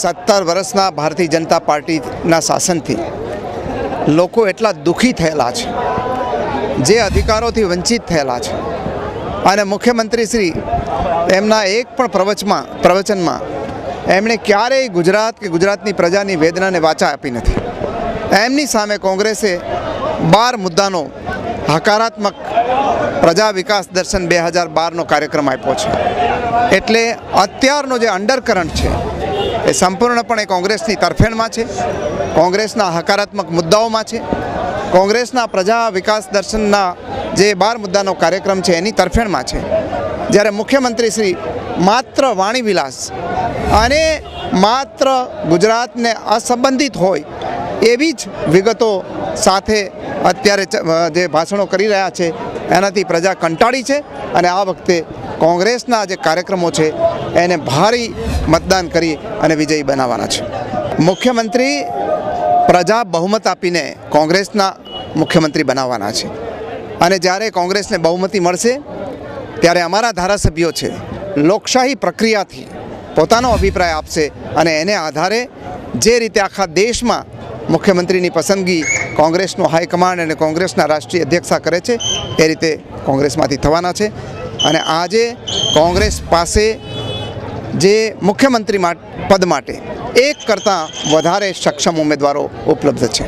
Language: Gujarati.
17 વર્ષના ભારતીય જનતા પાર્ટીના શાસનથી લોકો એટલા દુઃખી થયેલા છે, જે અધિકારોથી વંચિત થયેલા છે, અને મુખ્યમંત્રી શ્રી એમના એક પણ પ્રવચનમાં એમણે ક્યારેય ગુજરાત કે ગુજરાતની પ્રજાની વેદનાને વાચા આપી નથી. એમની સામે કોંગ્રેસે 12 મુદ્દાનો હકારાત્મક પ્રજા વિકાસ દર્શન 2012નો કાર્યક્રમ આપ્યો છે. એટલે અત્યારનો જે અંડરકરન્ટ છે એ સંપૂર્ણપણે કોંગ્રેસની તરફેણમાં છે, કોંગ્રેસના હકારાત્મક મુદ્દાઓમાં છે, કોંગ્રેસના પ્રજા વિકાસ દર્શનના જે 12 મુદ્દાનો કાર્યક્રમ છે એની તરફેણમાં છે. જ્યારે મુખ્યમંત્રી શ્રી માત્ર વાણીવિલાસ અને માત્ર ગુજરાતને અસંબંધિત હોય એવી જ વિગતો સાથે અત્યારે જે ભાષણો કરી રહ્યા છે એનાથી પ્રજા કંટાળી છે, અને આ વખતે કોંગ્રેસના જે કાર્યક્રમો છે એને ભારી મતદાન કરી અને વિજયી બનાવવાના છે. મુખ્યમંત્રી પ્રજા બહુમત આપીને કોંગ્રેસના મુખ્યમંત્રી બનાવવાના છે, અને જ્યારે કોંગ્રેસને બહુમતી મળશે ત્યારે અમારા ધારાસભ્યો છે લોકશાહી પ્રક્રિયાથી પોતાનો અભિપ્રાય આપશે, અને એને આધારે જે રીતે આખા દેશમાં મુખ્યમંત્રીની પસંદગી કોંગ્રેસનું હાઈકમાન્ડ અને કોંગ્રેસના રાષ્ટ્રીય અધ્યક્ષા કરે છે એ રીતે કોંગ્રેસમાંથી થવાના છે. અને આજે કોંગ્રેસ પાસે જે મુખ્યમંત્રી પદ માટે એક કરતાં વધારે સક્ષમ ઉમેદવારો ઉપલબ્ધ છે.